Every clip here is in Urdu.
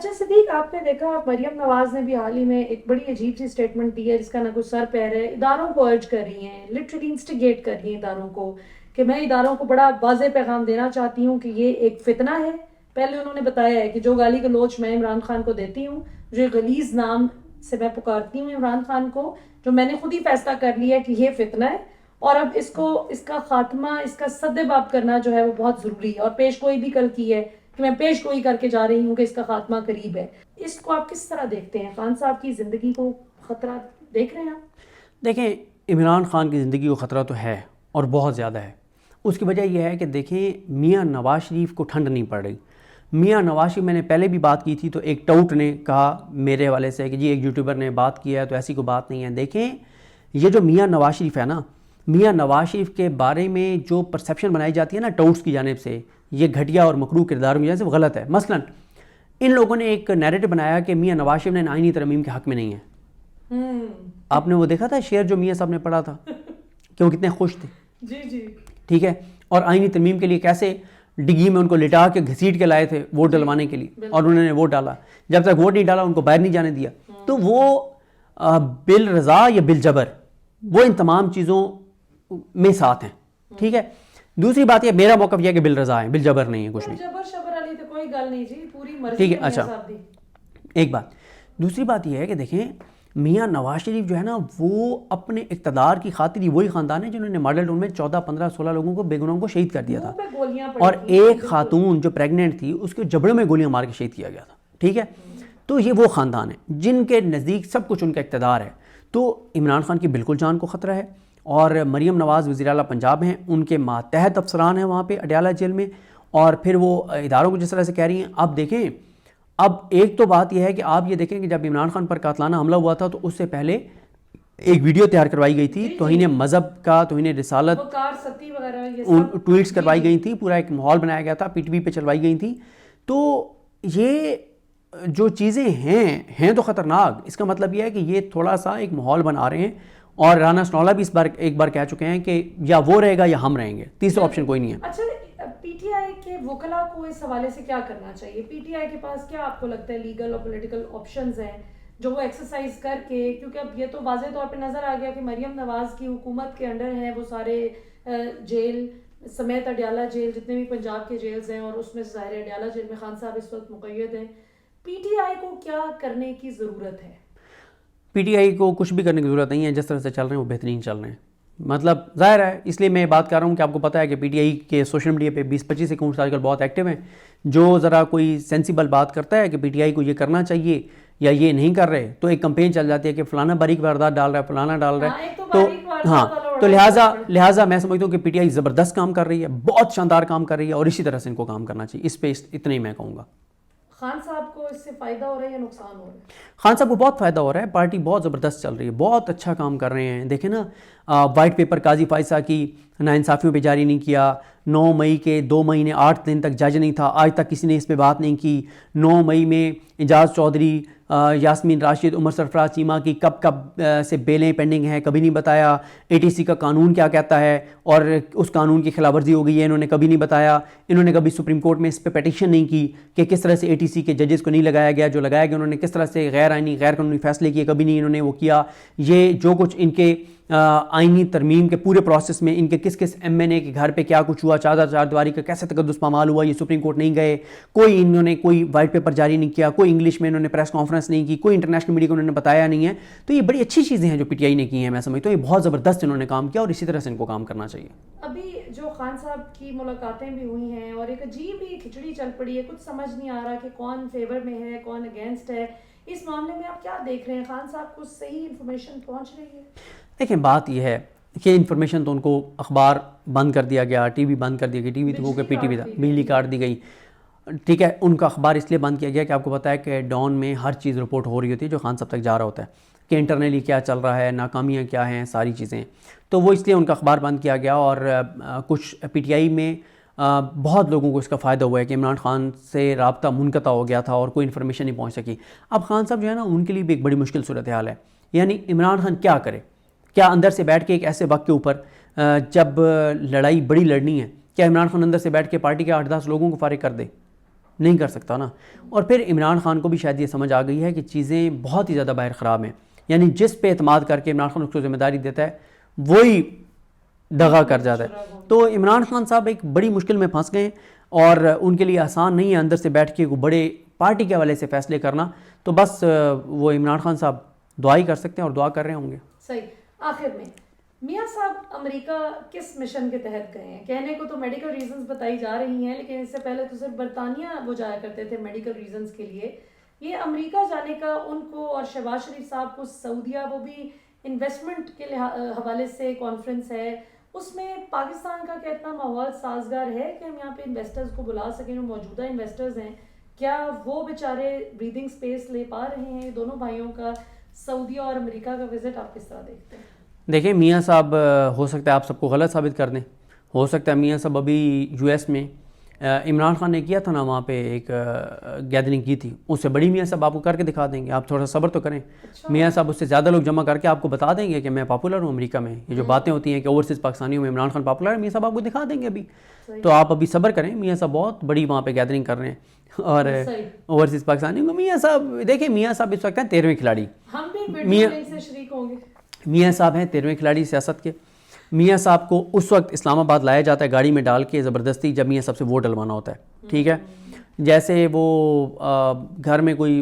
اچھا صدیق، آپ نے دیکھا مریم نواز نے بھی حال ہی میں ایک بڑی عجیب سی اسٹیٹمنٹ دی ہے جس کا نہ کوئی سر پیر ہے. اداروں کو ارج کر رہی ہیں، لٹرلی انسٹیگیٹ کر رہی ہیں اداروں کو کہ میں اداروں کو بڑا واضح پیغام دینا چاہتی ہوں کہ یہ ایک فتنہ ہے. پہلے انہوں نے بتایا ہے کہ جو گالی گلوچ میں عمران خان کو دیتی ہوں، جو غلیظ نام سے میں پکارتی ہوں عمران خان کو، جو میں نے خود ہی فیصلہ کر لیا کہ یہ فتنہ ہے اور اب اس کا خاتمہ، اس کا سد باب کرنا جو ہے وہ بہت ضروری ہے. اور پیش گوئی بھی کل کی ہے کہ میں پیش گوئی کر کے جا رہی ہوں کہ اس کا خاتمہ قریب ہے. اس کو آپ کس طرح دیکھتے ہیں؟ خان صاحب کی زندگی کو خطرہ دیکھ رہے ہیں آپ؟ دیکھیں، عمران خان کی زندگی کو خطرہ تو ہے اور بہت زیادہ ہے. اس کی وجہ یہ ہے کہ دیکھیں میاں نواز شریف کو ٹھنڈ نہیں پڑ رہی. میاں نواز شریف، میں نے پہلے بھی بات کی تھی تو ایک ٹاؤٹ نے کہا میرے حوالے سے کہ جی ایک یوٹیوبر نے بات کیا ہے تو ایسی کوئی بات نہیں ہے. دیکھیں یہ جو میاں نواز شریف ہے نا، میاں نواز شریف کے بارے میں جو پرسیپشن بنائی جاتی ہے نا ٹاؤٹس کی جانب سے، یہ گھٹیا اور مکروہ کردار کی جانب سے وہ غلط ہے. مثلا ان لوگوں نے ایک نیریٹو بنایا کہ میاں نواز شریف نے آئینی ترمیم کے حق میں نہیں ہے. آپ نے وہ دیکھا تھا شعر جو میاں صاحب نے پڑھا تھا کہ وہ کتنے خوش تھے؟ جی جی ٹھیک ہے. اور آئینی ترمیم کے لیے کیسے ڈگی میں ان کو لٹا کے گھسیٹ کے لائے تھے ووٹ ڈلوانے کے لیے، اور انہوں نے ووٹ ڈالا. جب تک ووٹ نہیں ڈالا ان کو باہر نہیں جانے دیا. تو وہ بل رضا یا بل جبر، وہ ان تمام چیزوں میں ساتھ ہیں. ٹھیک ہے. دوسری بات یہ میرا موقف یہ ہے کہ بل رضا ہے، بل جبر نہیں ہے کچھ بھی. جبر شبر علی تو کوئی گل نہیں جی، پوری مرضی ٹھیک ہے. ہے اچھا صاحب دی. ایک بات. دوسری بات یہ ہے کہ دیکھیں میاں نواز شریف جو ہے نا وہ اپنے اقتدار کی خاطر ہی وہی خاندان ہے جنہوں نے ماڈل ٹاؤن میں 14 15 16 لوگوں کو بے گناہوں کو شہید کر دیا تھا، اور ایک خاتون جو پریگننٹ تھی اس کے جبڑے میں گولیاں مار کے شہید کیا گیا تھا. ٹھیک ہے. تو یہ وہ خاندان ہے جن کے نزدیک سب کچھ ان کا اقتدار ہے. تو عمران خان کی بالکل جان کو خطرہ ہے. اور مریم نواز وزیر اعلیٰ پنجاب ہیں، ان کے ماتحت افسران ہیں وہاں پہ اڈیالہ جیل میں، اور پھر وہ اداروں کو جس طرح سے کہہ رہی ہیں. اب دیکھیں، اب ایک تو بات یہ ہے کہ آپ یہ دیکھیں کہ جب عمران خان پر قاتلانہ حملہ ہوا تھا تو اس سے پہلے ایک ویڈیو تیار کروائی گئی تھی توہین مذہب کا، توہین رسالت، ٹویٹس کروائی گئی تھی، پورا ایک ماحول بنایا گیا تھا، پی ٹی وی پہ چلوائی گئی تھی. تو یہ جو چیزیں ہیں تو خطرناک. اس کا مطلب یہ ہے کہ یہ تھوڑا سا ایک ماحول بنا رہے ہیں، اور رانا سنولا بھی اس بار ایک بار کہہ چکے ہیں کہ یا وہ رہے گا یا ہم رہیں گے، تیسرا آپشن کوئی نہیں ہے. اچھا، پی ٹی آئی کے وکلاء کو اس حوالے سے کیا کرنا چاہیے؟ پی ٹی آئی کے پاس کیا آپ کو لگتا ہے لیگل اور پولیٹیکل آپشنز ہیں جو وہ ایکسرسائز کر کے، کیونکہ اب یہ تو واضح طور پہ نظر آ گیا کہ مریم نواز کی حکومت کے انڈر ہیں وہ سارے جیل سمیت اڈیالہ جیل جتنے بھی پنجاب کے جیلز ہیں، اور اس میں ظاہر اڈیالہ جیل میں خان صاحب اس وقت مقید ہیں. پی ٹی آئی کو کیا کرنے کی ضرورت ہے؟ پی ٹی آئی کو کچھ بھی کرنے کی ضرورت نہیں ہے. جس طرح سے چل رہے ہیں وہ بہترین چل رہے ہیں. مطلب ظاہر ہے، اس لیے میں بات کر رہا ہوں کہ آپ کو پتہ ہے کہ پی ٹی آئی کے سوشل میڈیا پہ 20-25 اکاؤنٹس آج کل بہت ایکٹیو ہیں. جو ذرا کوئی سینسیبل بات کرتا ہے کہ پی ٹی آئی کو یہ کرنا چاہیے یا یہ نہیں کر رہے، تو ایک کمپین چل جاتی ہے کہ فلانا باریک واردات ڈال رہا ہے، فلانا ڈال رہا ہے. تو ہاں، تو لہٰذا میں سمجھتا ہوں کہ پی ٹی آئی زبردست کام کر رہی ہے، بہت شاندار کام کر رہی ہے، اور اسی طرح سے ان کو کام کرنا چاہیے. اس پہ اتنا ہی میں کہوں گا. خان صاحب کو اس سے فائدہ ہو رہا ہے یا نقصان ہو رہا ہے؟ خان صاحب کو بہت فائدہ ہو رہا ہے. پارٹی بہت زبردست چل رہی ہے، بہت اچھا کام کر رہے ہیں. دیکھیں نا، وائٹ پیپر قاضی فائزہ کی ناانصافیوں پہ جاری نہیں کیا. 9 مئی کے 2 مہینے 8 دن تک جج نہیں تھا، آج تک کسی نے اس پہ بات نہیں کی. 9 مئی میں اعجاز چودھری، یاسمین راشد، عمر سرفراز چیمہ کی کب سے بیلیں پینڈنگ ہیں کبھی نہیں بتایا. اے ٹی سی کا قانون کیا کہتا ہے اور اس قانون کی خلاف ورزی ہو گئی ہے، انہوں نے کبھی نہیں بتایا. انہوں نے کبھی سپریم کورٹ میں اس پہ پیٹیشن نہیں کی کہ کس طرح سے اے ٹی سی کے ججز کو نہیں لگایا گیا، جو لگایا گیا انہوں نے کس طرح سے غیر آئینی غیر قانونی فیصلے کیے، کبھی نہیں انہوں نے وہ کیا. یہ جو کچھ ان کے آئینی ترمیم کے پورے پروسیس میں ان کے کس ایم این اے کے گھر پہ کیا کچھ ہوا، چار دیواری کا کیسے تقدس پامال ہوا، یہ سپریم کورٹ نہیں گئے. انہوں نے کوئی وائٹ پیپر جاری نہیں کیا، کوئی انگلش میں انہوں نے پریس کانفرنس نہیں کی، کوئی انٹرنیشنل میڈیا کو انہوں نے بتایا نہیں ہے. تو یہ بڑی اچھی چیزیں ہیں جو پی ٹی آئی نے کی ہیں. میں سمجھتا ہوں یہ بہت زبردست انہوں نے کام کیا، اور اسی طرح سے ان کو کام کرنا چاہیے. ابھی جو خان صاحب کی ملاقاتیں بھی ہوئی ہیں اور ایک عجیب ہی کھچڑی چل پڑی ہے، کچھ سمجھ نہیں آ رہا کہ کون فیور میں ہے کون اگینسٹ ہے. اس معاملے میں آپ کیا دیکھ رہے ہیں؟ خان صاحب کو صحیح انفارمیشن پہنچ رہی ہے؟ دیکھیں بات یہ ہے کہ انفارمیشن تو ان کو اخبار بند کر دیا گیا، ٹی وی بند کر دیا گیا، ٹی وی تو وہ کہ پی ٹی وی تھا، بجلی کاٹ دی گئی. ٹھیک ہے، ان کا اخبار اس لیے بند کیا گیا کہ آپ کو پتہ ہے کہ ڈان میں ہر چیز رپورٹ ہو رہی ہوتی ہے جو خان صاحب تک جا رہا ہوتا ہے کہ انٹرنلی کیا چل رہا ہے، ناکامیاں کیا ہیں، ساری چیزیں. تو وہ اس لیے ان کا اخبار بند کیا گیا. اور کچھ پی ٹی آئی میں بہت لوگوں کو اس کا فائدہ ہوا ہے کہ عمران خان سے رابطہ منقطع ہو گیا تھا اور کوئی انفارمیشن نہیں پہنچ سکی. اب خان صاحب جو ہے نا ان کے لیے بھی ایک بڑی مشکل صورتحال ہے. یعنی عمران خان کیا کرے؟ کیا اندر سے بیٹھ کے ایک ایسے وقت کے اوپر جب لڑائی بڑی لڑنی ہے، کیا عمران خان اندر سے بیٹھ کے پارٹی کے 8-10 لوگوں کو فارغ کر دے؟ نہیں کر سکتا نا. اور پھر عمران خان کو بھی شاید یہ سمجھ آ گئی ہے کہ چیزیں بہت ہی زیادہ باہر خراب ہیں, یعنی جس پہ اعتماد کر کے عمران خان اس کو ذمہ داری دیتا ہے وہی دغا کر جاتا ہے. تو عمران خان صاحب ایک بڑی مشکل میں پھنس گئے اور ان کے لیے آسان نہیں ہے اندر سے بیٹھ کے بڑے پارٹی کے حوالے سے فیصلے کرنا. تو بس وہ عمران خان صاحب دعا ہی کر سکتے ہیں اور دعا کر رہے ہوں گے. صحیح. آخر میں میاں صاحب امریکہ کس مشن کے تحت گئے ہیں؟ کہنے کو تو میڈیکل ریزنز بتائی جا رہی ہیں, لیکن اس سے پہلے تو صرف برطانیہ وہ جایا کرتے تھے میڈیکل ریزنز کے لیے. یہ امریکہ جانے کا ان کو اور شہباز شریف صاحب کو سعودیہ, وہ بھی انویسٹمنٹ کے حوالے سے کانفرنس ہے, اس میں پاکستان کا کتنا ماحول سازگار ہے کہ ہم یہاں پہ انویسٹرز کو بلا سکیں جو موجودہ انویسٹرز ہیں؟ کیا وہ بیچارے بریدنگ سپیس لے پا رہے ہیں؟ دونوں بھائیوں کا سعودیہ اور امریکہ کا وزٹ آپ کس طرح دیکھتے ہیں؟ دیکھیں میاں صاحب ہو سکتا ہے آپ سب کو غلط ثابت کر دیں, ہو سکتا ہے میاں صاحب ابھی یو ایس میں عمران خان نے کیا تھا نا وہاں پہ ایک گیدرنگ کی تھی, اس سے بڑی میاں صاحب آپ کو کر کے دکھا دیں گے. آپ تھوڑا صبر تو کریں. میاں صاحب اس سے زیادہ لوگ جمع کر کے آپ کو بتا دیں گے کہ میں پاپولر ہوں امریکہ میں. یہ جو باتیں ہوتی ہیں کہ اوورسیز پاکستانیوں میں عمران خان پاپولر ہے, میاں صاحب آپ کو دکھا دیں گے ابھی. تو آپ ابھی صبر کریں. میاں صاحب بہت بڑی وہاں پہ گیدرنگ کر رہے ہیں اور اوورسیز پاکستانیوں کو میاں صاحب دیکھیں میاں صاحب اس وقت ہیں 13ویں کھلاڑی. ہم بھی سے شریک ہوں گے. میاں صاحب ہیں 13ویں کھلاڑی سیاست کے. میاں صاحب کو اس وقت اسلام آباد لایا جاتا ہے گاڑی میں ڈال کے زبردستی جب میاں صاحب سے ووٹ ڈلوانا ہوتا ہے, ٹھیک ہے. جیسے وہ گھر میں کوئی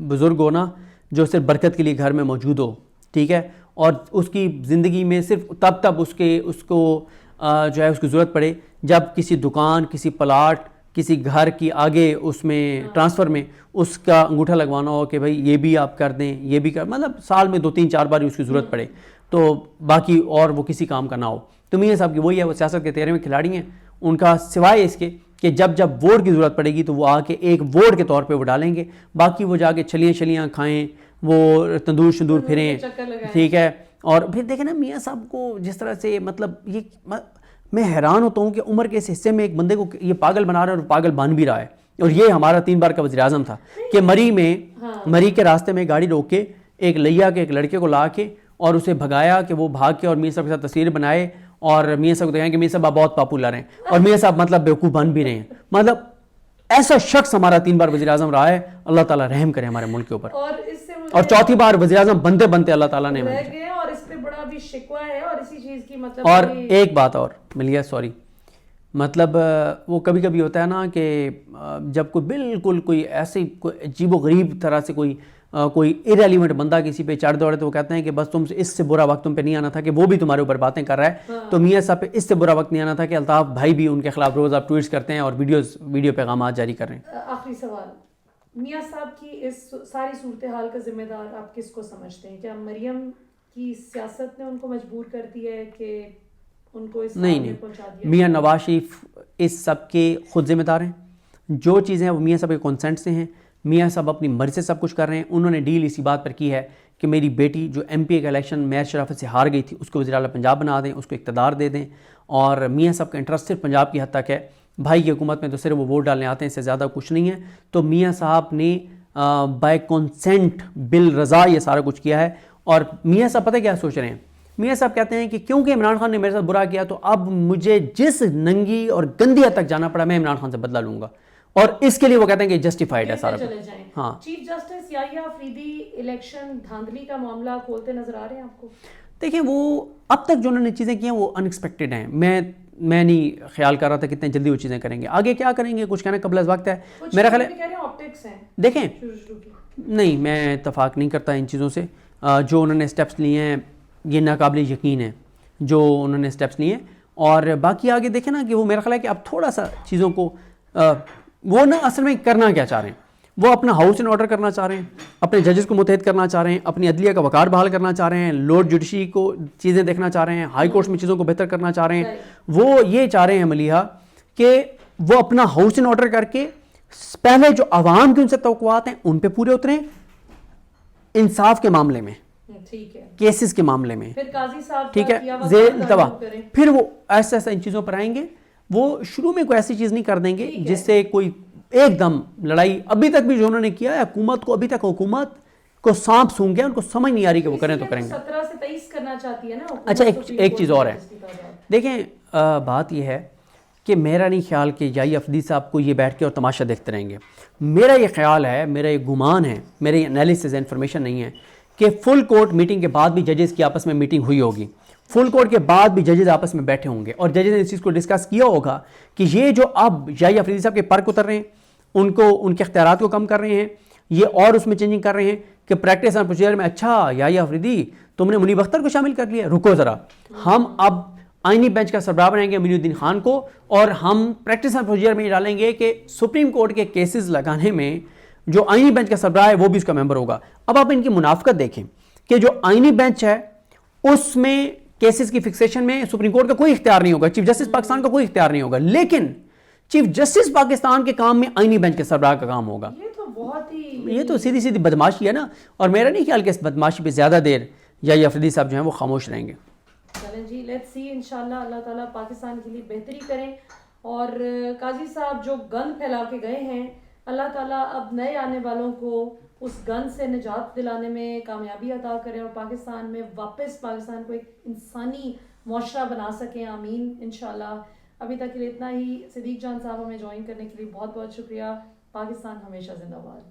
بزرگ ہو نا جو صرف برکت کے لیے گھر میں موجود ہو, ٹھیک ہے, اور اس کی زندگی میں صرف تب اس کو جو ہے اس کی ضرورت پڑے جب کسی دکان, کسی پلاٹ, کسی گھر کی آگے اس میں ٹرانسفر میں اس کا انگوٹھا لگوانا ہو کہ بھائی یہ بھی آپ کر دیں, یہ بھی کر, مطلب سال میں 2-3-4 بار اس کی ضرورت پڑے تو باقی اور وہ کسی کام کا نہ ہو. تو میاں صاحب کی وہی ہے, وہ سیاست کے 13ویں کھلاڑی ہیں. ان کا سوائے اس کے کہ جب ووٹ کی ضرورت پڑے گی تو وہ آ کے ایک ووٹ کے طور پہ وہ ڈالیں گے, باقی وہ جا کے چھلیاں کھائیں, وہ تندور شندور پھریں, ٹھیک ہے. اور پھر دیکھیں نا میاں صاحب کو جس طرح سے, مطلب یہ میں حیران ہوتا ہوں کہ عمر کے اس حصے میں ایک بندے کو یہ پاگل بنا رہا ہے اور پاگل بن بھی رہا ہے. اور یہ ہمارا 3 بار کا وزیر اعظم تھا کہ مری کے راستے میں گاڑی روک کے ایک لیا کے ایک لڑکے کو لا کے اور اسے بھگایا کہ وہ بھاگ کے اور میاں صاحب کے ساتھ تصویر بنائے اور میاں صاحب کو دکھائیں کہ میاں صاحب آپ بہت پاپولر ہیں, اور میاں صاحب مطلب بیوقوف بن بھی رہے ہیں. مطلب ایسا شخص ہمارا 3 بار وزیر اعظم رہا ہے. اللہ تعالیٰ رحم کرے ہمارے ملک کے اوپر. اور 4تھی بار وزیر اعظم بنتے اللہ تعالیٰ نے اور اس پہ بڑا بھی شکوہ ہے. اور اسی چیز کی مطلب اور ایک بات اور ملیا, سوری, مطلب وہ کبھی کبھی ہوتا ہے نا کہ جب کوئی بالکل کوئی ایسی کوئی عجیب و غریب طرح سے کوئی ارریلیونٹ بندہ کسی پہ چڑھ دوڑے تو وہ کہتے ہیں کہ بس تم سے اس سے برا وقت تم پہ نہیں آنا تھا کہ وہ بھی تمہارے اوپر باتیں کر رہا ہے. تو میاں صاحب پہ اس سے برا وقت نہیں آنا تھا کہ الطاف بھائی بھی ان کے خلاف روز آپ ٹویٹس کرتے ہیں اور ویڈیو پیغامات جاری کر رہے ہیں. آخری سوال, میاں صاحب کی اس ساری صورتحال کا ذمہ دار آپ کس کو سمجھتے ہیں؟ کیا مریم کی سیاست نے ان کو مجبور کر دیا ہے کہ ان کو اس نہیں, میاں نواز شریف اس سب کے خود ذمہ دار ہیں. جو چیزیں وہ میاں صاحب کے کنسنٹ سے ہیں. میاں صاحب اپنی مرضی سے سب کچھ کر رہے ہیں. انہوں نے ڈیل اسی بات پر کی ہے کہ میری بیٹی جو ایم پی کا الیکشن مہر شرافت سے ہار گئی تھی اس کو وزیر اعلیٰ پنجاب بنا دیں, اس کو اقتدار دے دیں. اور میاں صاحب کا انٹرسٹ صرف پنجاب کی حد تک ہے. بھائی کی حکومت میں تو صرف وہ ووٹ ڈالنے آتے ہیں, اس سے زیادہ کچھ نہیں ہے. تو میاں صاحب نے بائی کنسنٹ بل رضا یہ سارا کچھ کیا ہے. اور میاں صاحب پتہ کیا سوچ رہے ہیں؟ میاں صاحب کہتے ہیں کہ کیونکہ عمران خان نے میرے ساتھ برا کیا تو اب مجھے جس ننگی اور گندی حد تک جانا پڑا میں عمران خان سے بدلہ لوں گا, اور اس کے لیے وہ کہتے ہیں کہ جسٹیفائڈ ہے سارا. ہاں, چیف جسٹس یحییٰ آفریدی الیکشن دھاندلی کا معاملہ کھولتے نظر آ رہے ہیں آپ کو؟ دیکھیں وہ اب تک جو انہوں نے چیزیں کی ہیں وہ ان ایکسپیکٹڈ ہیں. میں نہیں خیال کر رہا تھا کتنے جلدی وہ چیزیں کریں گے. آگے کیا کریں گے کچھ کہنا قبل از وقت ہے. میرا خیال ہے دیکھیں نہیں, میں اتفاق نہیں کرتا ان چیزوں سے. جو انہوں نے اسٹیپس لیے ہیں یہ ناقابل یقین ہے جو انہوں نے اسٹیپس لیے ہیں. اور باقی آگے دیکھیں نا کہ وہ میرا خیال ہے کہ اب تھوڑا سا چیزوں کو وہ نا اصل میں کرنا کیا چاہ رہے ہیں. وہ اپنا ہاؤس ان آرڈر کرنا چاہ رہے ہیں, اپنے ججز کو متحد کرنا چاہ رہے ہیں, اپنی عدلیہ کا وقار بحال کرنا چاہ رہے ہیں, لارڈ جوڈیشری کو چیزیں دیکھنا چاہ رہے ہیں, ہائی کورٹس میں چیزوں کو بہتر کرنا چاہ رہے ہیں. وہ یہ چاہ رہے ہیں ملیحہ کہ وہ اپنا ہاؤس ان آرڈر کر کے پہلے جو عوام کی ان سے توقعات ہیں ان پہ پورے اتریں, انصاف کے معاملے میں, کیسز کے معاملے میں, ٹھیک ہے, زیر التوا. پھر وہ ایسا ان چیزوں پر آئیں گے. وہ شروع میں کوئی ایسی چیز نہیں کر دیں گے جس سے کوئی ایک دم لڑائی. ابھی تک بھی جو انہوں نے کیا ہے حکومت کو, ابھی تک حکومت کو سانپ سونگ گیا, ان کو سمجھ نہیں آ رہی کہ وہ کریں تو کریں گے. 17 سے 23 کرنا چاہتی ہے نا. اچھا ایک چیز اور ہے, دیکھیں بات یہ ہے کہ میرا نہیں خیال کہ یائی افریدی صاحب کو یہ بیٹھ کے اور تماشا دیکھتے رہیں گے. میرا یہ خیال ہے, میرا یہ گمان ہے, میرا یہ انالیسس ہے, انفارمیشن نہیں ہے, کہ فل کورٹ میٹنگ کے بعد بھی ججز کی آپس میں میٹنگ ہوئی ہوگی, فل کورٹ کے بعد بھی ججز آپس میں بیٹھے ہوں گے, اور ججز نے اس چیز کو ڈسکس کیا ہوگا کہ یہ جو اب یائی افریدی صاحب کے پر اتر رہے ہیں, ان کے اختیارات کو کم کر رہے ہیں, یہ اور اس میں چینجنگ کر رہے ہیں کہ پریکٹس اینڈ پروسیجر میں اچھا یائی افریدی تم نے منیب اختر کو شامل کر لیا, رکو ذرا, ہم اب آئینی بینچ کا سربراہ بنائیں گے منی الدین خان کو, اور ہم پریکٹس اینڈ پروسیجر میں یہ ڈالیں گے کہ سپریم کورٹ کے کیسز لگانے میں جو آئینی بینچ کا سربراہ ہے وہ بھی اس کا ممبر ہوگا. اب آپ ان کی منافقت دیکھیں کہ جو آئینی بینچ ہے اس میں کیسز کی فکسیشن میں سپریم کورٹ کا کوئی اختیار نہیں ہوگا, چیف جسٹس پاکستان کا کوئی اختیار نہیں ہوگا, لیکن چیف جسٹس پاکستان کے کام میں آئینی بینچ کے سربراہ کا کام ہوگا. یہ تو سیدھی سیدھی بدماشی ہے نا, اور میرا نہیں خیال کہ اس بدماشی پہ زیادہ دیر یائی افریدی صاحب جو ہیں وہ خاموش رہیں گے. چلیں جی, لیٹس سی, انشاءاللہ اللہ تعالیٰ پاکستان کے لیے بہتری کریں, اور قاضی صاحب جو گند پھیلا کے گئے ہیں, اللہ تعالیٰ اب نئے آنے والوں کو اس گند سے نجات دلانے میں کامیابی عطا کریں, اور پاکستان میں واپس پاکستان کو ایک انسانی معاشرہ بنا سکیں, آمین انشاءاللہ. ابھی تک کے لیے اتنا ہی. صدیق جان صاحب ہمیں جوائن کرنے کے لیے بہت بہت شکریہ. پاکستان ہمیشہ زندہ باد.